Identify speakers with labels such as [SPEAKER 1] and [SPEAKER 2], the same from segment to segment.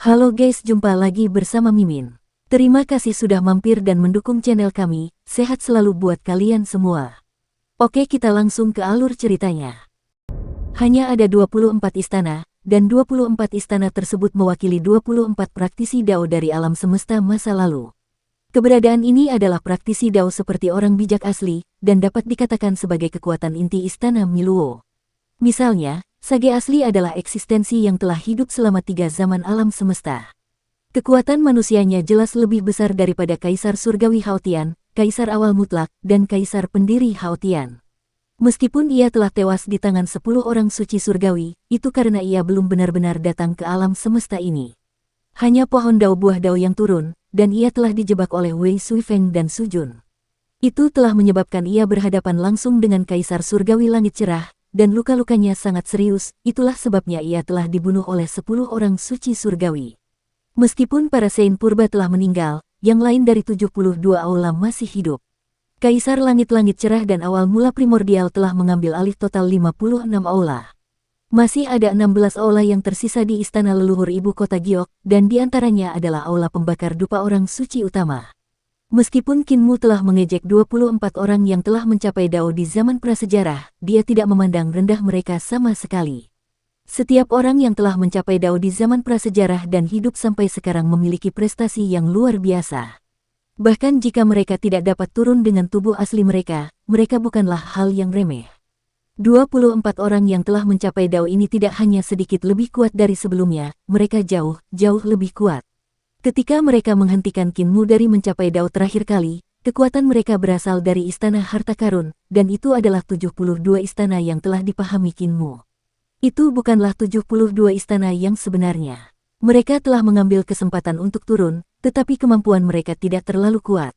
[SPEAKER 1] Halo guys, jumpa lagi bersama Mimin. Terima kasih sudah mampir dan mendukung channel kami, sehat selalu buat kalian semua. Oke, kita langsung ke alur ceritanya. Hanya ada 24 istana, dan 24 istana tersebut mewakili 24 praktisi Dao dari alam semesta masa lalu. Keberadaan ini adalah praktisi Dao seperti orang bijak asli, dan dapat dikatakan sebagai kekuatan inti istana Miluo. Misalnya, Sage asli adalah eksistensi yang telah hidup selama 3 zaman alam semesta. Kekuatan manusianya jelas lebih besar daripada Kaisar Surgawi Haotian, Kaisar Awal Mutlak, dan Kaisar Pendiri Haotian. Meskipun ia telah tewas di tangan 10 orang suci surgawi, itu karena ia belum benar-benar datang ke alam semesta ini. Hanya pohon Dao buah Dao yang turun, dan ia telah dijebak oleh Wei Suifeng dan Sujun. Itu telah menyebabkan ia berhadapan langsung dengan Kaisar Surgawi Langit Cerah, dan luka-lukanya sangat serius, itulah sebabnya ia telah dibunuh oleh 10 orang suci surgawi. Meskipun para Saint Purba telah meninggal, yang lain dari 72 aula masih hidup. Kaisar Langit-Langit Cerah dan Awal Mula Primordial telah mengambil alih total 56 aula. Masih ada 16 aula yang tersisa di istana leluhur ibu kota Giok, dan diantaranya adalah aula pembakar dupa orang suci utama. Meskipun Qin Mu telah mengejek 24 orang yang telah mencapai Dao di zaman prasejarah, dia tidak memandang rendah mereka sama sekali. Setiap orang yang telah mencapai Dao di zaman prasejarah dan hidup sampai sekarang memiliki prestasi yang luar biasa. Bahkan jika mereka tidak dapat turun dengan tubuh asli mereka, mereka bukanlah hal yang remeh. 24 orang yang telah mencapai Dao ini tidak hanya sedikit lebih kuat dari sebelumnya, mereka jauh lebih kuat. Ketika mereka menghentikan Qin Mu dari mencapai Dao terakhir kali, kekuatan mereka berasal dari Istana Harta Karun, dan itu adalah 72 istana yang telah dipahami Qin Mu. Itu bukanlah 72 istana yang sebenarnya. Mereka telah mengambil kesempatan untuk turun, tetapi kemampuan mereka tidak terlalu kuat.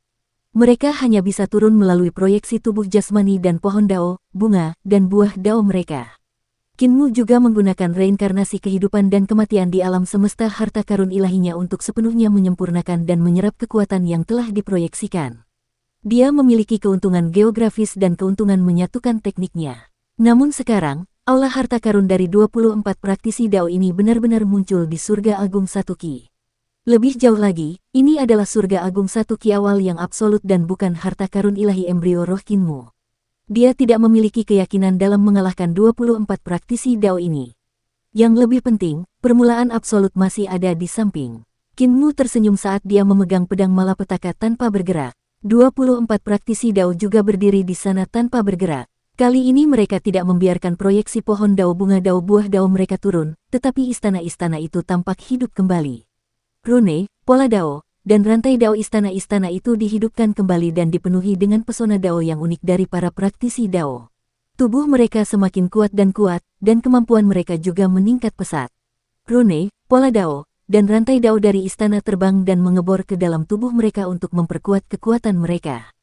[SPEAKER 1] Mereka hanya bisa turun melalui proyeksi tubuh jasmani dan pohon Dao, bunga, dan buah Dao mereka. Qin Mu juga menggunakan reinkarnasi kehidupan dan kematian di alam semesta harta karun ilahinya untuk sepenuhnya menyempurnakan dan menyerap kekuatan yang telah diproyeksikan. Dia memiliki keuntungan geografis dan keuntungan menyatukan tekniknya. Namun sekarang, aula harta karun dari 24 praktisi Dao ini benar-benar muncul di surga agung Satuki. Lebih jauh lagi, ini adalah surga agung Satuki awal yang absolut dan bukan harta karun ilahi embrio roh Qin Mu. Dia tidak memiliki keyakinan dalam mengalahkan 24 praktisi Dao ini. Yang lebih penting, permulaan absolut masih ada di samping. Qin Mu tersenyum saat dia memegang pedang malapetaka tanpa bergerak. 24 praktisi Dao juga berdiri di sana tanpa bergerak. Kali ini mereka tidak membiarkan proyeksi pohon Dao bunga Dao buah Dao mereka turun, tetapi istana-istana itu tampak hidup kembali. Rune, pola Dao, dan rantai Dao istana-istana itu dihidupkan kembali dan dipenuhi dengan pesona Dao yang unik dari para praktisi Dao. Tubuh mereka semakin kuat, dan kemampuan mereka juga meningkat pesat. Rune, pola Dao, dan rantai Dao dari istana terbang dan mengebor ke dalam tubuh mereka untuk memperkuat kekuatan mereka.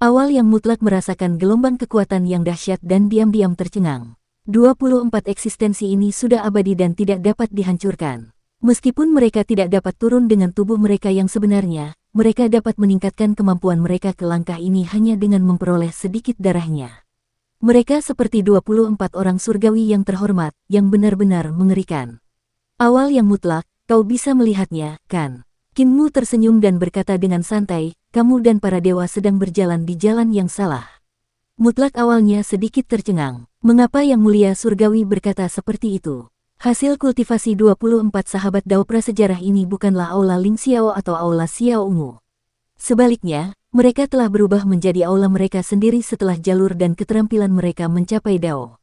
[SPEAKER 1] Awal yang mutlak merasakan gelombang kekuatan yang dahsyat dan diam-diam tercengang. 24 eksistensi ini sudah abadi dan tidak dapat dihancurkan. Meskipun mereka tidak dapat turun dengan tubuh mereka yang sebenarnya, mereka dapat meningkatkan kemampuan mereka ke langkah ini hanya dengan memperoleh sedikit darahnya. Mereka seperti 24 orang surgawi yang terhormat, yang benar-benar mengerikan. Awal yang mutlak, kau bisa melihatnya, kan? Qin Mu tersenyum dan berkata dengan santai, kamu dan para dewa sedang berjalan di jalan yang salah. Mutlak awalnya sedikit tercengang. Mengapa Yang Mulia Surgawi berkata seperti itu? Hasil kultivasi 24 sahabat Dao prasejarah ini bukanlah aula Ling Xiao atau aula Xiao Ungu. Sebaliknya, mereka telah berubah menjadi aula mereka sendiri setelah jalur dan keterampilan mereka mencapai Dao.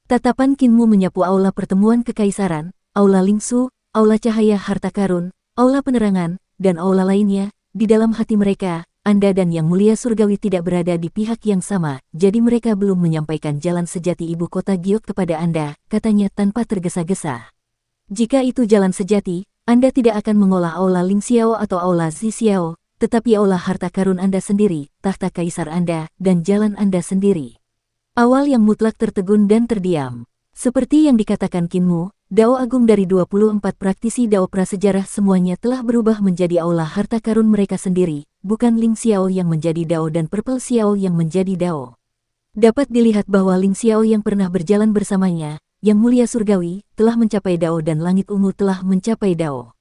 [SPEAKER 1] Tatapan Qin Mu menyapu aula pertemuan kekaisaran, aula Lingsu, aula cahaya harta karun, aula penerangan, dan aula lainnya. Di dalam hati mereka, Anda dan Yang Mulia Surgawi tidak berada di pihak yang sama, jadi mereka belum menyampaikan jalan sejati ibu kota Giok kepada Anda, katanya tanpa tergesa-gesa. Jika itu jalan sejati, Anda tidak akan mengolah aula Ling Xiao atau aula Zi Xiao, tetapi aula harta karun Anda sendiri, tahta kaisar Anda, dan jalan Anda sendiri. Awal yang mutlak tertegun dan terdiam. Seperti yang dikatakan Qin Mu, Dao Agung dari 24 praktisi Dao prasejarah semuanya telah berubah menjadi aula harta karun mereka sendiri, bukan Ling Xiao yang menjadi Dao dan Purple Xiao yang menjadi Dao. Dapat dilihat bahwa Ling Xiao yang pernah berjalan bersamanya, Yang Mulia Surgawi, telah mencapai Dao dan Langit Ungu telah mencapai Dao.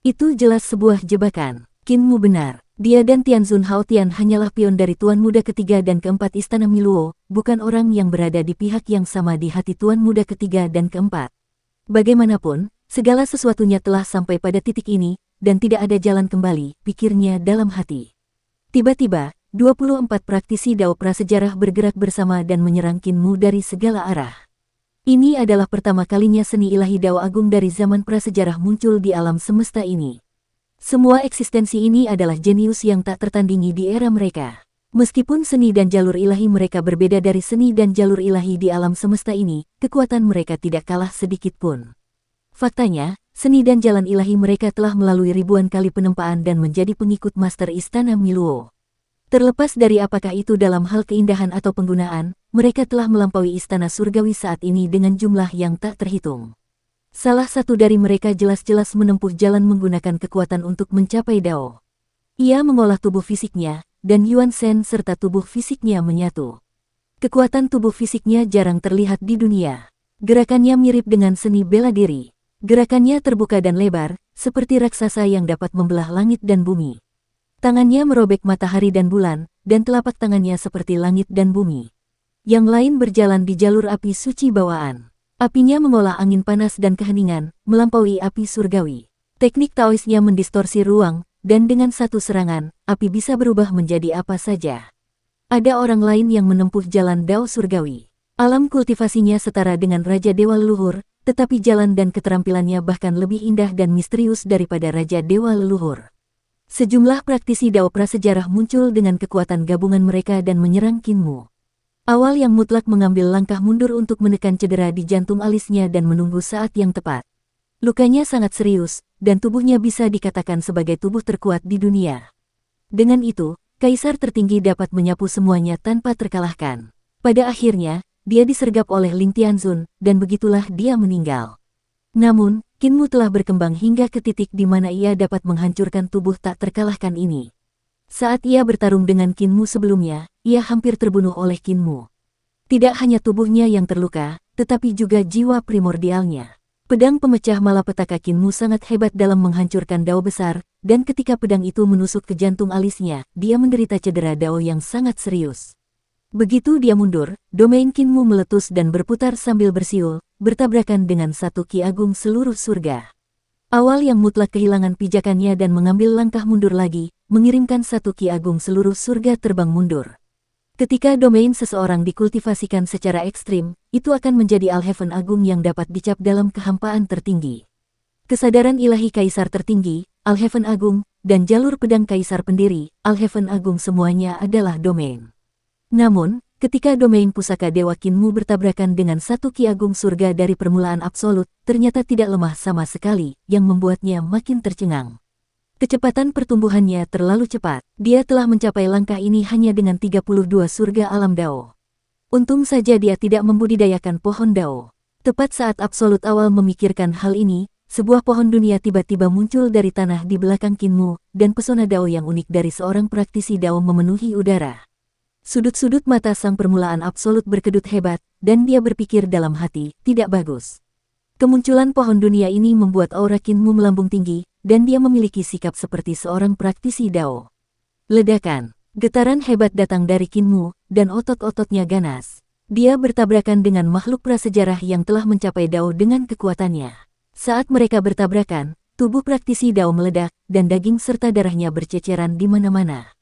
[SPEAKER 1] Itu jelas sebuah jebakan. Qin Mu benar. Dia dan Tianzun Haotian hanyalah pion dari Tuan Muda ketiga dan keempat Istana Miluo, bukan orang yang berada di pihak yang sama di hati Tuan Muda ketiga dan keempat. Bagaimanapun, segala sesuatunya telah sampai pada titik ini, dan tidak ada jalan kembali, pikirnya dalam hati. Tiba-tiba, 24 praktisi Dao prasejarah bergerak bersama dan menyerang Qin Mu dari segala arah. Ini adalah pertama kalinya seni ilahi Dao Agung dari zaman prasejarah muncul di alam semesta ini. Semua eksistensi ini adalah jenius yang tak tertandingi di era mereka. Meskipun seni dan jalur ilahi mereka berbeda dari seni dan jalur ilahi di alam semesta ini, kekuatan mereka tidak kalah sedikit pun. Faktanya, seni dan jalan ilahi mereka telah melalui ribuan kali penempaan dan menjadi pengikut Master Istana Miluo. Terlepas dari apakah itu dalam hal keindahan atau penggunaan, mereka telah melampaui Istana Surgawi saat ini dengan jumlah yang tak terhitung. Salah satu dari mereka jelas-jelas menempuh jalan menggunakan kekuatan untuk mencapai Dao. Ia mengolah tubuh fisiknya, dan Yuan Shen serta tubuh fisiknya menyatu. Kekuatan tubuh fisiknya jarang terlihat di dunia. Gerakannya mirip dengan seni bela diri. Gerakannya terbuka dan lebar, seperti raksasa yang dapat membelah langit dan bumi. Tangannya merobek matahari dan bulan, dan telapak tangannya seperti langit dan bumi. Yang lain berjalan di jalur api suci bawaan. Apinya mengolah angin panas dan keheningan, melampaui api surgawi. Teknik Taoisnya mendistorsi ruang, dan dengan satu serangan, api bisa berubah menjadi apa saja. Ada orang lain yang menempuh jalan Dao surgawi. Alam kultivasinya setara dengan Raja Dewa Leluhur, tetapi jalan dan keterampilannya bahkan lebih indah dan misterius daripada Raja Dewa Leluhur. Sejumlah praktisi Dao prasejarah muncul dengan kekuatan gabungan mereka dan menyerang Qin Mu. Awal yang mutlak mengambil langkah mundur untuk menekan cedera di jantung alisnya dan menunggu saat yang tepat. Lukanya sangat serius, dan tubuhnya bisa dikatakan sebagai tubuh terkuat di dunia. Dengan itu, Kaisar tertinggi dapat menyapu semuanya tanpa terkalahkan. Pada akhirnya, dia disergap oleh Ling Tianzun, dan begitulah dia meninggal. Namun, Qin Mu telah berkembang hingga ke titik di mana ia dapat menghancurkan tubuh tak terkalahkan ini. Saat ia bertarung dengan Qin Mu sebelumnya, ia hampir terbunuh oleh Qin Mu. Tidak hanya tubuhnya yang terluka, tetapi juga jiwa primordialnya. Pedang pemecah malapetaka Qin Mu sangat hebat dalam menghancurkan Dao besar, dan ketika pedang itu menusuk ke jantung alisnya, dia menderita cedera Dao yang sangat serius. Begitu dia mundur, domain Qin Mu meletus dan berputar sambil bersiul, bertabrakan dengan satu ki agung seluruh surga. Awal yang mutlak kehilangan pijakannya dan mengambil langkah mundur lagi, mengirimkan satu ki agung seluruh surga terbang mundur. Ketika domain seseorang dikultivasikan secara ekstrim, itu akan menjadi Al-Heaven Agung yang dapat dicap dalam kehampaan tertinggi. Kesadaran ilahi Kaisar tertinggi, Al-Heaven Agung, dan jalur pedang Kaisar pendiri, Al-Heaven Agung semuanya adalah domain. Namun, ketika domain pusaka Dewa Qin Mu bertabrakan dengan satu ki agung surga dari permulaan absolut, ternyata tidak lemah sama sekali, yang membuatnya makin tercengang. Kecepatan pertumbuhannya terlalu cepat. Dia telah mencapai langkah ini hanya dengan 32 surga alam Dao. Untung saja dia tidak membudidayakan pohon Dao. Tepat saat absolut awal memikirkan hal ini, sebuah pohon dunia tiba-tiba muncul dari tanah di belakang Qin Mu, dan pesona Dao yang unik dari seorang praktisi Dao memenuhi udara. Sudut-sudut mata sang permulaan absolut berkedut hebat, dan dia berpikir dalam hati, tidak bagus. Kemunculan pohon dunia ini membuat aura Qin Mu melambung tinggi, dan dia memiliki sikap seperti seorang praktisi Dao. Ledakan, getaran hebat datang dari Qin Mu, dan otot-ototnya ganas. Dia bertabrakan dengan makhluk prasejarah yang telah mencapai Dao dengan kekuatannya. Saat mereka bertabrakan, tubuh praktisi Dao meledak, dan daging serta darahnya berceceran di mana-mana.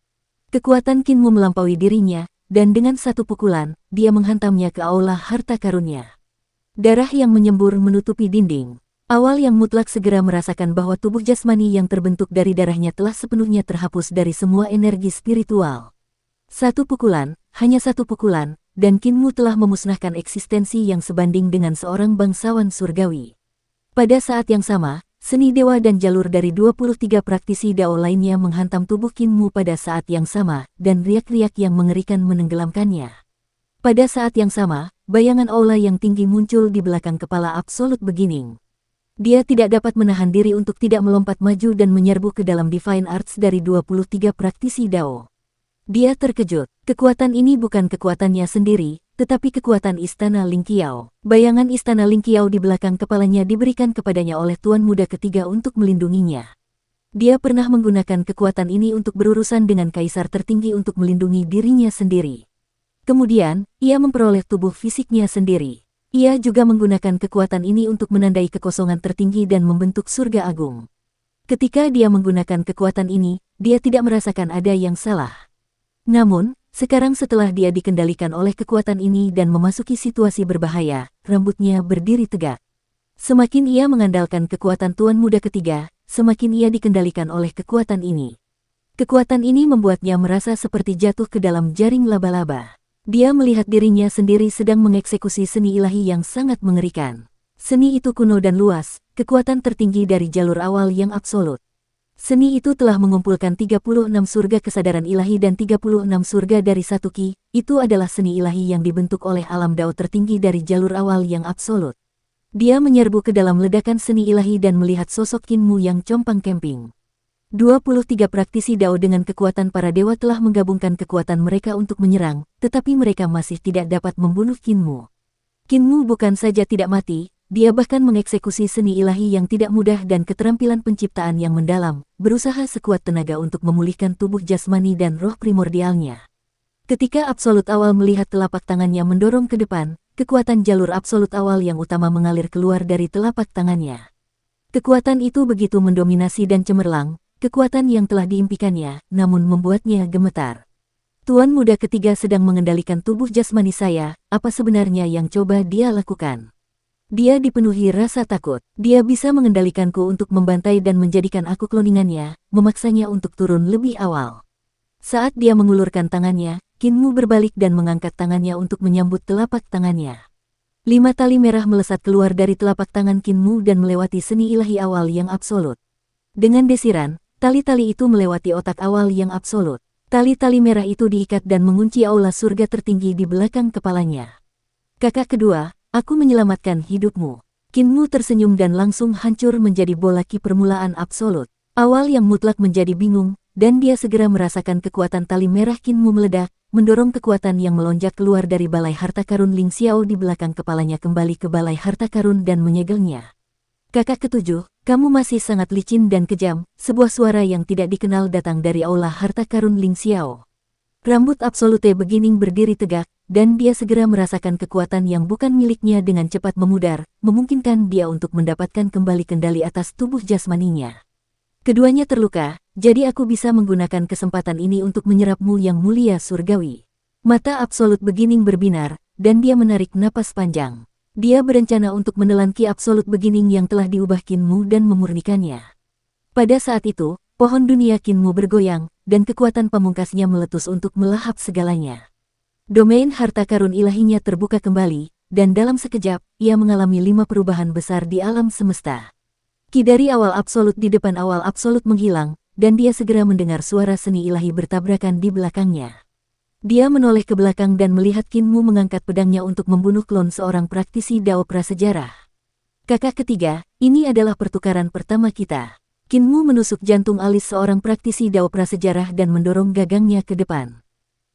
[SPEAKER 1] Kekuatan Qin Mu melampaui dirinya, dan dengan satu pukulan, dia menghantamnya ke aula harta karunnya. Darah yang menyembur menutupi dinding. Awal yang mutlak segera merasakan bahwa tubuh jasmani yang terbentuk dari darahnya telah sepenuhnya terhapus dari semua energi spiritual. Satu pukulan, hanya satu pukulan, dan Qin Mu telah memusnahkan eksistensi yang sebanding dengan seorang bangsawan surgawi. Pada saat yang sama, seni dewa dan jalur dari 23 praktisi Dao lainnya menghantam tubuh Qin Mu pada saat yang sama, dan riak-riak yang mengerikan menenggelamkannya. Pada saat yang sama, bayangan aula yang tinggi muncul di belakang kepala absolut beginning. Dia tidak dapat menahan diri untuk tidak melompat maju dan menyerbu ke dalam Divine Arts dari 23 praktisi Dao. Dia terkejut, kekuatan ini bukan kekuatannya sendiri, tetapi kekuatan Istana Ling Qiao. Bayangan Istana Ling Qiao di belakang kepalanya diberikan kepadanya oleh Tuan Muda ketiga untuk melindunginya. Dia pernah menggunakan kekuatan ini untuk berurusan dengan kaisar tertinggi untuk melindungi dirinya sendiri. Kemudian, ia memperoleh tubuh fisiknya sendiri. Ia juga menggunakan kekuatan ini untuk menandai kekosongan tertinggi dan membentuk surga agung. Ketika dia menggunakan kekuatan ini, dia tidak merasakan ada yang salah. Namun, sekarang setelah dia dikendalikan oleh kekuatan ini dan memasuki situasi berbahaya, rambutnya berdiri tegak. Semakin ia mengandalkan kekuatan Tuan Muda Ketiga, semakin ia dikendalikan oleh kekuatan ini. Kekuatan ini membuatnya merasa seperti jatuh ke dalam jaring laba-laba. Dia melihat dirinya sendiri sedang mengeksekusi seni ilahi yang sangat mengerikan. Seni itu kuno dan luas, kekuatan tertinggi dari jalur awal yang absolut. Seni itu telah mengumpulkan 36 surga kesadaran ilahi dan 36 surga dari satu ki. Itu adalah seni ilahi yang dibentuk oleh alam dao tertinggi dari jalur awal yang absolut. Dia menyerbu ke dalam ledakan seni ilahi dan melihat sosok Qin Mu yang compang-camping. 23 praktisi dao dengan kekuatan para dewa telah menggabungkan kekuatan mereka untuk menyerang, tetapi mereka masih tidak dapat membunuh Qin Mu. Qin Mu bukan saja tidak mati, dia bahkan mengeksekusi seni ilahi yang tidak mudah dan keterampilan penciptaan yang mendalam, berusaha sekuat tenaga untuk memulihkan tubuh jasmani dan roh primordialnya. Ketika Absolut Awal melihat telapak tangannya mendorong ke depan, kekuatan jalur Absolut Awal yang utama mengalir keluar dari telapak tangannya. Kekuatan itu begitu mendominasi dan cemerlang, kekuatan yang telah diimpikannya, namun membuatnya gemetar. Tuan Muda Ketiga sedang mengendalikan tubuh jasmani saya, apa sebenarnya yang coba dia lakukan? Dia dipenuhi rasa takut. Dia bisa mengendalikanku untuk membantai dan menjadikan aku kloningannya, memaksanya untuk turun lebih awal. Saat dia mengulurkan tangannya, Qin Mu berbalik dan mengangkat tangannya untuk menyambut telapak tangannya. 5 tali merah melesat keluar dari telapak tangan Qin Mu dan melewati seni ilahi awal yang absolut. Dengan desiran, tali-tali itu melewati otak awal yang absolut. Tali-tali merah itu diikat dan mengunci aula surga tertinggi di belakang kepalanya. Kakak kedua, aku menyelamatkan hidupmu. Qin Mu tersenyum dan langsung hancur menjadi bola ki permulaan absolut. Awal yang mutlak menjadi bingung, dan dia segera merasakan kekuatan tali merah Qin Mu meledak, mendorong kekuatan yang melonjak keluar dari balai harta karun Ling Xiao di belakang kepalanya kembali ke balai harta karun dan menyegelnya. Kakak ketujuh, kamu masih sangat licin dan kejam, sebuah suara yang tidak dikenal datang dari aula harta karun Ling Xiao. Rambut Absolute Beginning berdiri tegak, dan dia segera merasakan kekuatan yang bukan miliknya dengan cepat memudar, memungkinkan dia untuk mendapatkan kembali kendali atas tubuh jasmaninya. Keduanya terluka, jadi aku bisa menggunakan kesempatan ini untuk menyerapmu yang mulia surgawi. Mata Absolut Beginning berbinar, dan dia menarik napas panjang. Dia berencana untuk menelan ki Absolut Beginning yang telah diubah Qin Mu dan memurnikannya. Pada saat itu, pohon dunia Qin Mu bergoyang, dan kekuatan pamungkasnya meletus untuk melahap segalanya. Domain harta karun ilahinya terbuka kembali, dan dalam sekejap, ia mengalami 5 perubahan besar di alam semesta. Ki dari awal absolut di depan awal absolut menghilang, dan dia segera mendengar suara seni ilahi bertabrakan di belakangnya. Dia menoleh ke belakang dan melihat Qin Mu mengangkat pedangnya untuk membunuh klon seorang praktisi dao prasejarah. Kakak ketiga, ini adalah pertukaran pertama kita. Qin Mu menusuk jantung alis seorang praktisi dao prasejarah dan mendorong gagangnya ke depan.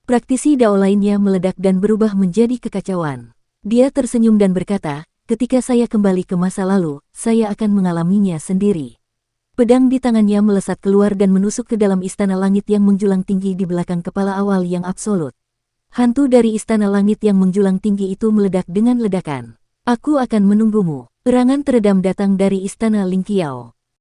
[SPEAKER 1] Praktisi dao lainnya meledak dan berubah menjadi kekacauan. Dia tersenyum dan berkata, ketika saya kembali ke masa lalu, saya akan mengalaminya sendiri. Pedang di tangannya melesat keluar dan menusuk ke dalam istana langit yang menjulang tinggi di belakang kepala awal yang absolut. Hantu dari istana langit yang menjulang tinggi itu meledak dengan ledakan. Aku akan menunggumu. Serangan teredam datang dari istana Ling Qiao.